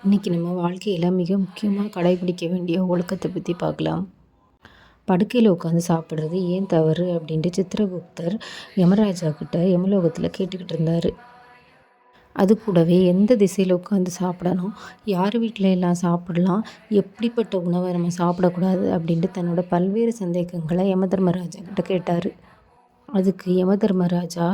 இன்றைக்கி நம்ம வாழ்க்கையில் மிக முக்கியமாக கடைபிடிக்க வேண்டிய ஒழுக்கத்தை பற்றி பார்க்கலாம். படுக்கையில் உட்காந்து சாப்பிட்றது ஏன் தவறு அப்படின்ட்டு சித்திரகுப்தர் யமராஜா கிட்ட யமலோகத்தில் கேட்டுக்கிட்டு இருந்தார். அது கூடவே எந்த திசையில் உட்காந்து சாப்பிடணும், யார் வீட்டில் எல்லாம் சாப்பிடலாம், எப்படிப்பட்ட உணவை நம்ம சாப்பிடக்கூடாது அப்படின்ட்டு தன்னோட பல்வேறு சந்தேகங்களை யமதர்மராஜா கிட்ட கேட்டார். அதுக்கு யமதர்மராஜா,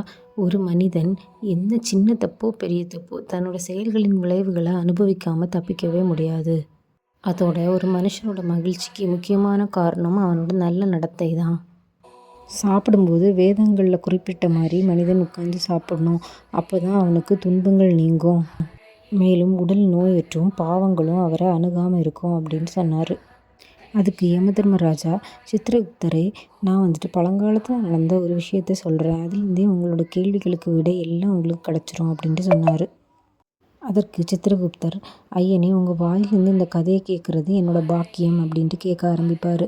ஒரு மனிதன் என்ன சின்ன தப்போ பெரிய தப்போ தன்னோட செயல்களின் விளைவுகளை அனுபவிக்காமல் தப்பிக்கவே முடியாது. அதோட ஒரு மனுஷனோட மகிழ்ச்சிக்கு முக்கியமான காரணம் அவனோட நல்ல நடத்தை தான். சாப்பிடும்போது வேதங்களில் குறிப்பிட்ட மாதிரி மனிதன் உட்காந்து சாப்பிடணும். அப்போ தான் அவனுக்கு துன்பங்கள் நீங்கும், மேலும் உடல் நோயற்றும் பாவங்களும் அவரை அணுகாமல் இருக்கும் அப்படின்னு சொன்னார். அதுக்கு யமதர்மராஜா, சித்திரகுப்தரே, நான் பழங்காலத்தில் நடந்த ஒரு விஷயத்த சொல்கிறேன். அதுலேருந்தே உங்களோட கேள்விகளுக்கு விட எல்லாம் உங்களுக்கு கிடச்சிரும் அப்படின்ட்டு சொன்னார். அதற்கு சித்திரகுப்தர், ஐயனே, உங்கள் வாயிலிருந்து இந்த கதையை கேட்குறது என்னோட பாக்கியம் அப்படின்ட்டு கேட்க ஆரம்பிப்பார்.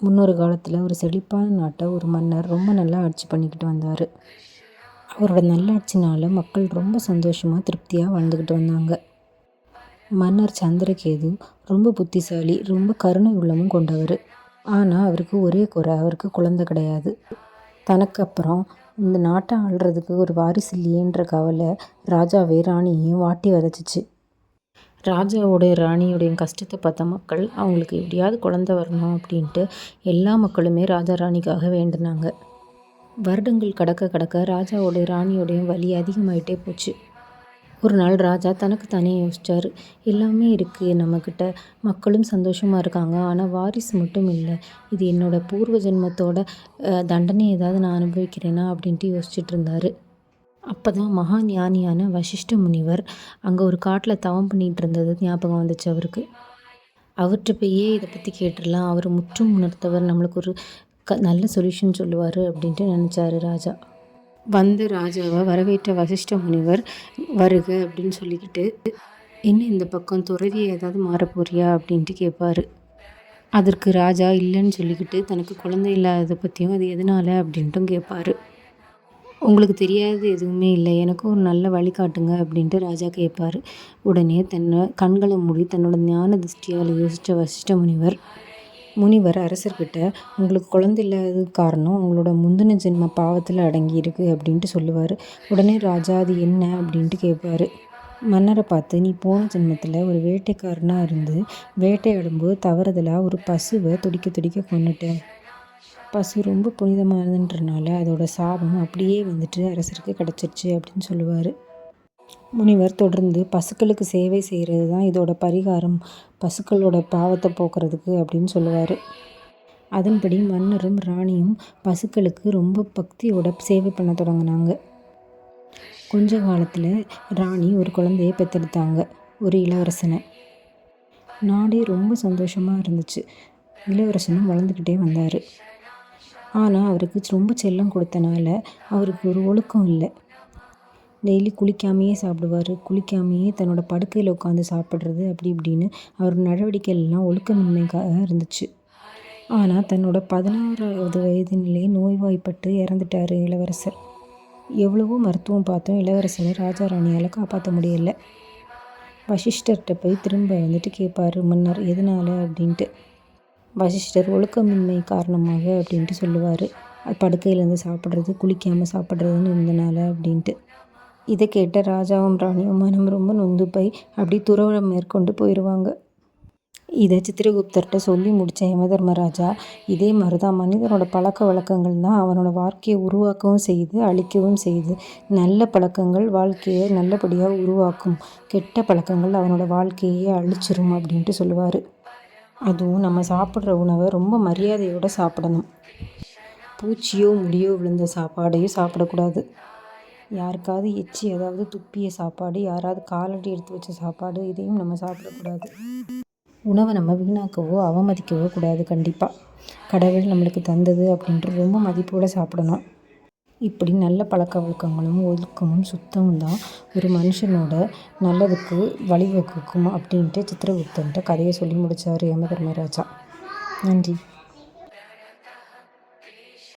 முன்னொரு காலத்தில் ஒரு செழிப்பான நாட்டை ஒரு மன்னர் ரொம்ப நல்லா ஆட்சி பண்ணிக்கிட்டு வந்தார். அவரோட நல்லாட்சினால் மக்கள் ரொம்ப சந்தோஷமாக திருப்தியாக வாழ்ந்துக்கிட்டு வந்தாங்க. மன்னர் சந்திரகேது ரொம்ப புத்திசாலி, ரொம்ப கருணை உள்ளமும் கொண்டவர். ஆனால் அவருக்கு ஒரே குறை, அவருக்கு குழந்தை கிடையாது. தனக்கு அப்புறம் இந்த நாட்டை ஆள்றதுக்கு ஒரு வாரிசு இல்லையேன்ற கவலை ராஜாவே ராணியையும் வாட்டி வதச்சிச்சு. ராஜாவோடைய ராணியோடைய கஷ்டத்தை பார்த்த மக்கள் அவங்களுக்கு எப்படியாவது குழந்தை வரணும் அப்படின்ட்டு எல்லா மக்களுமே ராஜா ராணிக்காக வேண்டினாங்க. வருடங்கள் கடக்க கடக்க ராஜாவோடைய ராணியோடைய வலி அதிகமாயிட்டே போச்சு. ஒரு நாள் ராஜா தனக்கு தானே யோசித்தார், எல்லாமே இருக்குது நம்மக்கிட்ட, மக்களும் சந்தோஷமாக இருக்காங்க, ஆனால் வாரிசு மட்டும் இல்லை. இது என்னோடய பூர்வ ஜென்மத்தோட தண்டனை ஏதாவது நான் அனுபவிக்கிறேனா அப்படின்ட்டு யோசிச்சுட்டு இருந்தார். அப்போ தான் மகா ஞானியான வசிஷ்ட முனிவர் அங்கே ஒரு காட்டில் தவம் பண்ணிகிட்டு இருந்தது ஞாபகம் வந்துச்சு அவருக்கு. அவர்கிட்ட போயே இதை பற்றி கேட்டுடலாம், அவர் முற்றும் உணர்த்தவர், நம்மளுக்கு ஒரு நல்ல சொல்யூஷன் சொல்லுவார் அப்படின்ட்டு நினச்சாரு ராஜா. வந்த ராஜாவை வரவேற்ற வசிஷ்ட முனிவர், வருக அப்படின்னு சொல்லிக்கிட்டு, என்ன இந்த பக்கம் துறவியை ஏதாவது மாற போறியா அப்படின்ட்டு கேட்பார். அதற்கு ராஜா இல்லைன்னு சொல்லிக்கிட்டு தனக்கு குழந்தை இல்லாததை பற்றியும் அது எதனால் அப்படின்ட்டும் கேட்பார். உங்களுக்கு தெரியாதது எதுவுமே இல்லை, எனக்கும் ஒரு நல்ல வழிகாட்டுங்க அப்படின்ட்டு ராஜா கேட்பார். உடனே தன்னை கண்களை மூடி தன்னோட ஞான திருஷ்டியால் யோசித்த வசிஷ்ட முனிவர் அரசர்கிட்ட, உங்களுக்கு குழந்தை இல்லாதது காரணம் உங்களோட முந்தின ஜென்ம பாவத்தில் அடங்கி இருக்கு அப்படின்ட்டு சொல்லுவார். உடனே ராஜா, அது என்ன அப்படின்ட்டு கேட்பார். மன்னரை பார்த்து, நீ போன ஜென்மத்தில் ஒரு வேட்டைக்காரனாக இருந்து வேட்டையாடும்போது தவறுதலாக ஒரு பசுவை துடிக்க துடிக்க கொன்னுட்டேன். பசு ரொம்ப புனிதமானதுன்றனால அதோட சாபம் அப்படியே அரசருக்கு கிடச்சிருச்சு அப்படின்னு சொல்லுவார். முனிவர் தொடர்ந்து, பசுக்களுக்கு சேவை செய்கிறது தான் இதோட பரிகாரம், பசுக்களோட பாவத்தை போக்குறதுக்கு அப்படின்னு சொல்லுவார். அதன்படி மன்னரும் ராணியும் பசுக்களுக்கு ரொம்ப பக்தியோட சேவை பண்ண தொடங்கினாங்க. கொஞ்ச காலத்தில் ராணி ஒரு குழந்தையை பெற்றெடுத்தாங்க, ஒரு இளவரசனை. நாடே ரொம்ப சந்தோஷமாக இருந்துச்சு. இளவரசனும் வளர்ந்துக்கிட்டே வந்தார். ஆனால் அவருக்கு ரொம்ப செல்லம் கொடுத்தனால அவருக்கு ஒரு ஒழுக்கம் இல்லை. டெய்லி குளிக்காமையே சாப்பிடுவார், குளிக்காமையே தன்னோட படுக்கையில் உட்காந்து சாப்பிட்றது அப்படி இப்படின்னு அவர் நடவடிக்கைகள்லாம் ஒழுக்கமின்மைக்காக இருந்துச்சு. ஆனால் தன்னோட 16வது வயதினிலே நோய்வாய்ப்பட்டு இறந்துட்டார் இளவரசர். எவ்வளவோ மருத்துவம் பார்த்தோம், இளவரசரை ராஜா ராணியால் காப்பாற்ற முடியலை. வசிஷ்டர்கிட்ட போய் திரும்ப கேட்பார் மன்னர், எதனால் அப்படின்ட்டு. வசிஷ்டர் ஒழுக்கமின்மை காரணமாக அப்படின்ட்டு சொல்லுவார். படுக்கையிலேருந்து சாப்பிட்றது, குளிக்காமல் சாப்பிட்றதுன்னு இருந்தனால அப்படின்ட்டு. இதை கேட்ட ராஜாவும் ராணியும் மனம் ரொம்ப நொந்து போய் அப்படி துறவரம் மேற்கொண்டு போயிடுவாங்க. இதை சித்திரகுப்தர்கிட்ட சொல்லி முடித்த யமதர்மராஜா, இதே மாதிரி தான் மனிதனோட பழக்க வழக்கங்கள் தான் அவனோட வாழ்க்கையை உருவாக்கவும் செய்யுது, அழிக்கவும் செய்யுது. நல்ல பழக்கங்கள் வாழ்க்கையை நல்லபடியாக உருவாக்கும், கெட்ட பழக்கங்கள் அவனோட வாழ்க்கையே அழிச்சிரும் அப்படின்ட்டு சொல்லுவார். அதுவும் நம்ம சாப்பிட்ற உணவை ரொம்ப மரியாதையோடு சாப்பிடணும். பூச்சியோ முடியோ விழுந்த சாப்பாடையும் சாப்பிடக்கூடாது. யாருக்காவது எச்சி ஏதாவது துப்பிய சாப்பாடு, யாராவது காலடி எடுத்து வச்ச சாப்பாடு, இதையும் நம்ம சாப்பிடக்கூடாது. உணவை நம்ம வீணாக்கவோ அவமதிக்கவோ கூடாது. கண்டிப்பாக கடவுள் நம்மளுக்கு தந்தது அப்படின்ட்டு ரொம்ப மதிப்போடு சாப்பிடணும். இப்படி நல்ல பழக்க வழக்கங்களும் ஒழுக்கமும் சுத்தமும் தான் ஒரு மனுஷனோட நல்லதுக்கு வழிவகுக்கும் அப்படின்ட்டு சித்திரகுப்தன்ட்ட கதையை சொல்லி முடித்தார் யமதர்மராஜா. நன்றி.